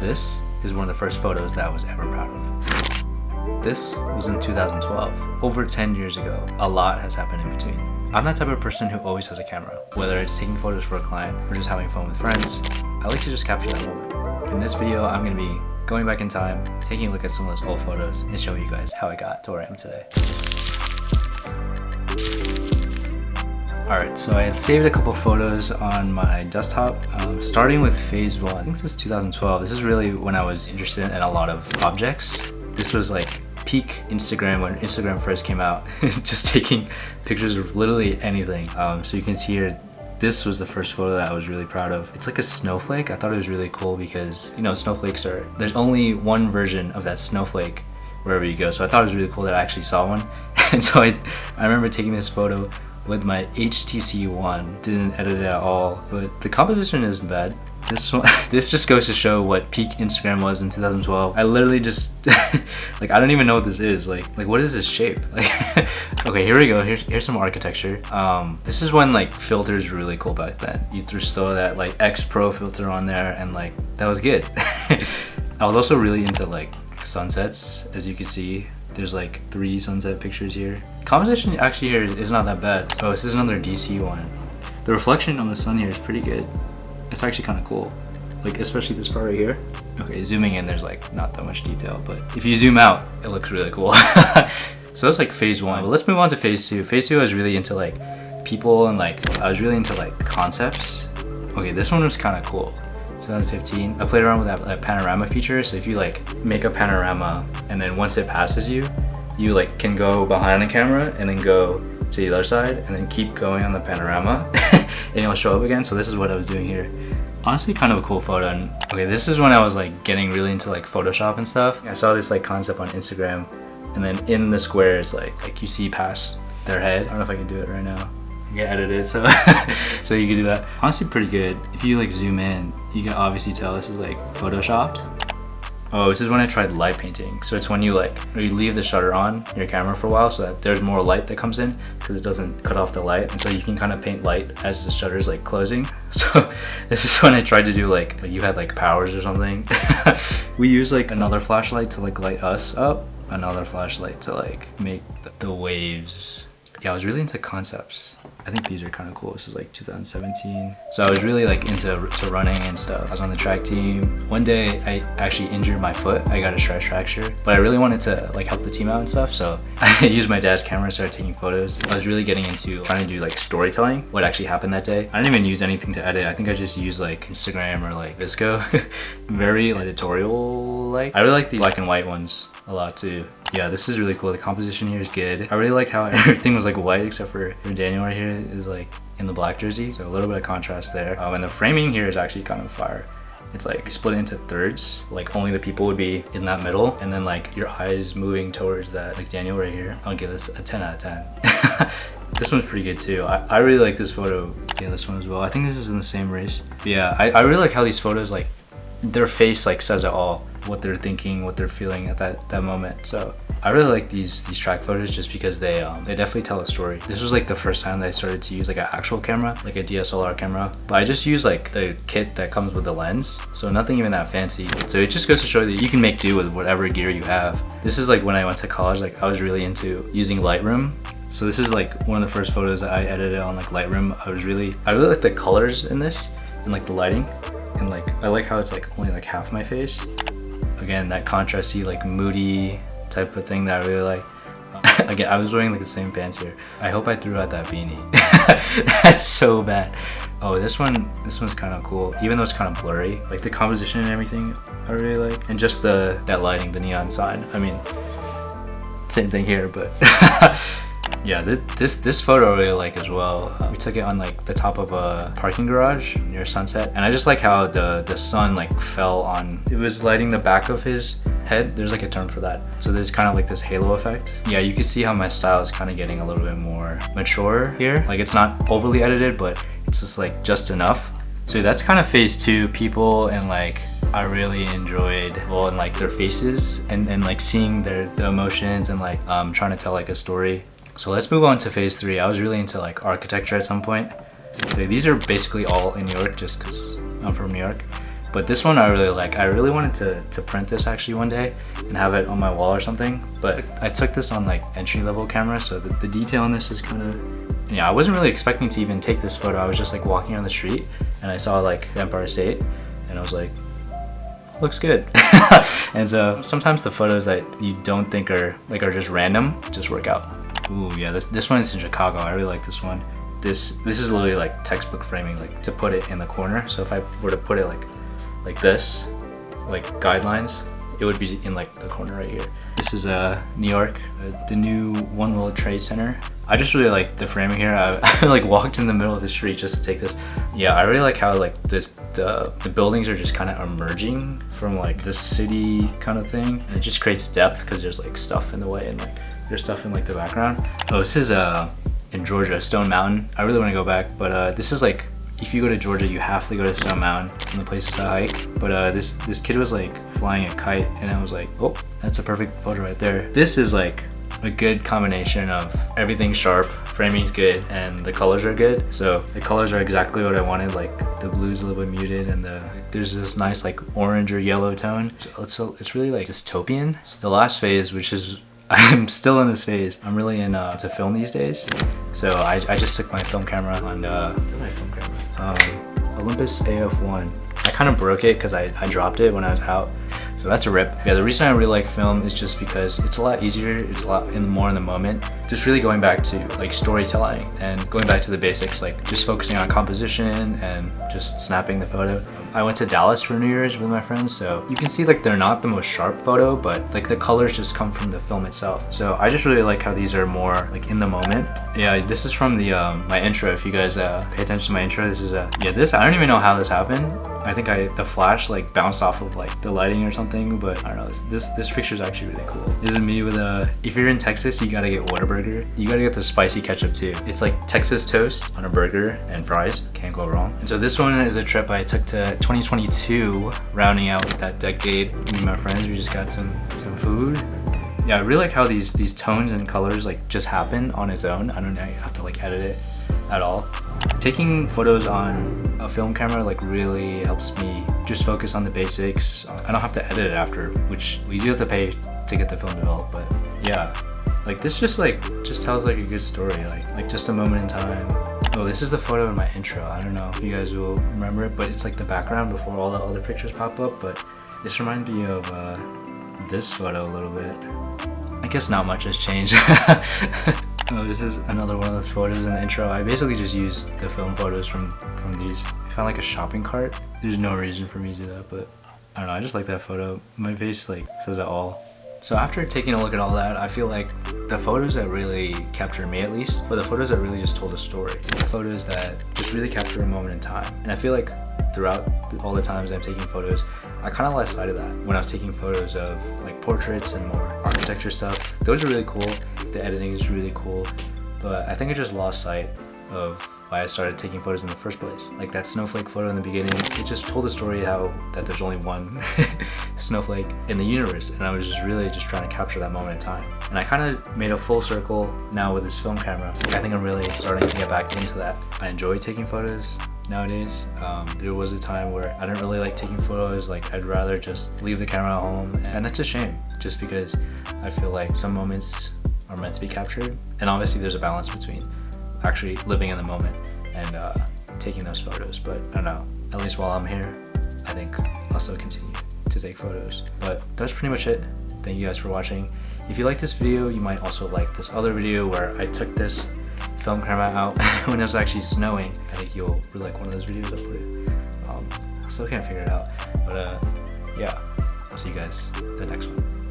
This is one of the first photos that I was ever proud of. This was in 2012, over 10 years ago. A lot has happened in between. I'm that type of person who always has a camera, whether it's taking photos for a client or just having fun with friends. I like to just capture that moment. In this video, I'm gonna be going back in time, taking a look at some of those old photos and showing you guys how I got to where I am today. Alright, so I saved a couple photos on my desktop, starting with phase 1. I think this is 2012. This is really when I was interested in a lot of objects. This was like peak Instagram, when Instagram first came out, just taking pictures of literally anything. So you can see here, this was the first photo that I was really proud of. It's like a snowflake. I thought it was really cool because, you know, snowflakes are, there's only one version of that snowflake wherever you go. So I thought it was really cool that I actually saw one. And so I remember taking this photo with my HTC One. Didn't edit it at all, but the composition isn't bad. This just goes to show what peak Instagram was in 2012. I literally just like, I don't even know what this is. Like what is this shape? Like okay, here we go. Here's some architecture. This is when like filters were really cool back then. You just throw that like X Pro filter on there and like that was good. I was also really into like sunsets, as you can see. There's like 3 sunset pictures here. Composition actually here is not that bad. Oh, this is another DC one. The reflection on the sun here is pretty good. It's actually kind of cool. Like especially this part right here. Okay, zooming in, there's like not that much detail, but if you zoom out, it looks really cool. So that's like phase 1. But let's move on to phase 2. Phase 2 I was really into like people and like, I was really into like concepts. Okay, this one was kind of cool. 2015. I played around with that panorama feature. So if you like make a panorama and then once it passes you, you like can go behind the camera and then go to the other side and then keep going on the panorama and it'll show up again. So this is what I was doing here. Honestly, kind of a cool photo. And okay, this is when I was like getting really into like Photoshop and stuff. I saw this like concept on Instagram and then in the square it's like you see past their head. I don't know if I can do it right now. Get edited, so so you can do that. Honestly, pretty good. If you like zoom in, you can obviously tell this is like photoshopped. Oh, this is when I tried light painting. So it's when you like, or you leave the shutter on your camera for a while so that there's more light that comes in because it doesn't cut off the light, and so you can kind of paint light as the shutter is like closing. So this is when I tried to do like you had like powers or something. We use like another flashlight to like light us up, another flashlight to like make the waves. Yeah, I was really into concepts. I think these are kind of cool. This is like 2017. So I was really like into running and stuff. I was on the track team. One day I actually injured my foot. I got a stress fracture, but I really wanted to like help the team out and stuff. So I used my dad's camera and started taking photos. I was really getting into trying to do like storytelling, what actually happened that day. I didn't even use anything to edit. I think I just used like Instagram or like VSCO. Very editorial like. I really like the black and white ones a lot too. Yeah, this is really cool. The composition here is good. I really liked how everything was like white except for Daniel right here is like in the black jersey. So a little bit of contrast there. And the framing here is actually kind of fire. It's like split into thirds. Like only the people would be in that middle. And then like your eyes moving towards that, like Daniel right here. I'll give this a 10 out of 10. This one's pretty good too. I really like this photo. Yeah, this one as well. I think this is in the same race. But yeah, I really like how these photos, like their face like says it all. What they're thinking, what they're feeling at that moment. So I really like these track photos just because they definitely tell a story. This was like the first time that I started to use like an actual camera, like a DSLR camera. But I just use like the kit that comes with the lens, so nothing even that fancy. So it just goes to show that you can make do with whatever gear you have. This is like when I went to college, like I was really into using Lightroom. So this is like one of the first photos that I edited on like Lightroom. I really like the colors in this and like the lighting, and like I like how it's like only like half my face. Again, that contrasty, like moody type of thing that I really like. Again, I was wearing like the same pants here. I hope I threw out that beanie. That's so bad. Oh, this one's kind of cool, even though it's kind of blurry. Like the composition and everything, I really like, and just that lighting, the neon sign. I mean, same thing here, but yeah, this photo I really like as well. We took it on like the top of a parking garage near sunset, and I just like how the sun like fell on, it was lighting the back of his head. There's like a term for that. So there's kind of like this halo effect. Yeah, you can see how my style is kind of getting a little bit more mature here. Like it's not overly edited, but it's just like just enough. So that's kind of phase 2, people, and like I really enjoyed well and like their faces and like seeing the emotions and like trying to tell like a story. So let's move on to phase 3. I was really into like architecture at some point. So these are basically all in New York just because I'm from New York. But this one I really like. I really wanted to print this actually one day and have it on my wall or something. But I took this on like entry-level camera, so the detail on this is kind of, yeah, I wasn't really expecting to even take this photo. I was just like walking on the street and I saw like the Empire State and I was like, looks good. And so sometimes the photos that you don't think are just random just work out. Ooh, yeah, this one is in Chicago. I really like this one. This is literally like textbook framing, like to put it in the corner. So if I were to put it like this, like guidelines, it would be in like the corner right here. This is New York, the new One World Trade Center. I just really like the framing here. I like walked in the middle of the street just to take this. Yeah, I really like how like the buildings are just kind of emerging from like the city kind of thing. And it just creates depth because there's like stuff in the way and like there's stuff in like the background. Oh, this is in Georgia, Stone Mountain. I really want to go back, but this is like, if you go to Georgia, you have to go to Stone Mountain and the places to hike. But this kid was like flying a kite and I was like, oh, that's a perfect photo right there. This is like a good combination of everything sharp, framing's good, and the colors are good. So the colors are exactly what I wanted, like the blue's a little bit muted and there's this nice like orange or yellow tone. So it's really like dystopian. It's the last phase, which is, I'm still in this phase. I'm really into film these days. So I just took my film camera on Olympus AF1. I kind of broke it because I dropped it when I was out. So that's a rip. Yeah, the reason I really like film is just because it's a lot easier, it's a lot more in the moment. Just really going back to like storytelling and going back to the basics, like just focusing on composition and just snapping the photo. I went to Dallas for New Year's with my friends, so you can see like they're not the most sharp photo, but like the colors just come from the film itself. So I just really like how these are more like in the moment. Yeah, this is from the my intro. If you guys pay attention to my intro, this is yeah, this, I don't even know how this happened. I think the flash like bounced off of like the lighting or something, but I don't know, this picture is actually really cool. This is me with if you're in Texas, you gotta get Whataburger. You gotta get the spicy ketchup too. It's like Texas toast on a burger and fries, can't go wrong. And so this one is a trip I took to 2022, rounding out that decade. Me and my friends, we just got some food. Yeah, I really like how these tones and colors like just happen on its own. I don't know, you have to like edit it at all. Taking photos on a film camera like really helps me just focus on the basics. I don't have to edit it after, which we do have to pay to get the film developed, but yeah, like this just tells like a good story, like just a moment in time. Oh, this is the photo in my intro. I don't know if you guys will remember it, but it's like the background before all the other pictures pop up. But this reminds me of this photo a little bit. I guess not much has changed. Oh, this is another one of the photos in the intro. I basically just used the film photos from these. I found like a shopping cart. There's no reason for me to do that, but I don't know, I just like that photo. My face like says it all. So after taking a look at all that, I feel like the photos that really captured me, at least, were the photos that really just told a story. The photos that just really capture a moment in time. And I feel like throughout all the times I'm taking photos, I kind of lost sight of that. When I was taking photos of like portraits and more architecture stuff, those are really cool. The editing is really cool, but I think I just lost sight of why I started taking photos in the first place. Like that snowflake photo in the beginning, it just told a story that there's only one snowflake in the universe, and I was just really just trying to capture that moment in time. And I kind of made a full circle now with this film camera. I think I'm really starting to get back into that. I enjoy taking photos nowadays. There was a time where I didn't really like taking photos, like I'd rather just leave the camera at home, and that's a shame, just because I feel like some moments are meant to be captured, and obviously there's a balance between actually living in the moment and taking those photos. But I don't know, at least while I'm here, I think I'll still continue to take photos. But that's pretty much it. Thank you guys for watching. If you like this video, you might also like this other video where I took this film camera out when it was actually snowing. I think you'll really like one of those videos. I'll put it. I still can't figure it out, but yeah, I'll see you guys in the next one.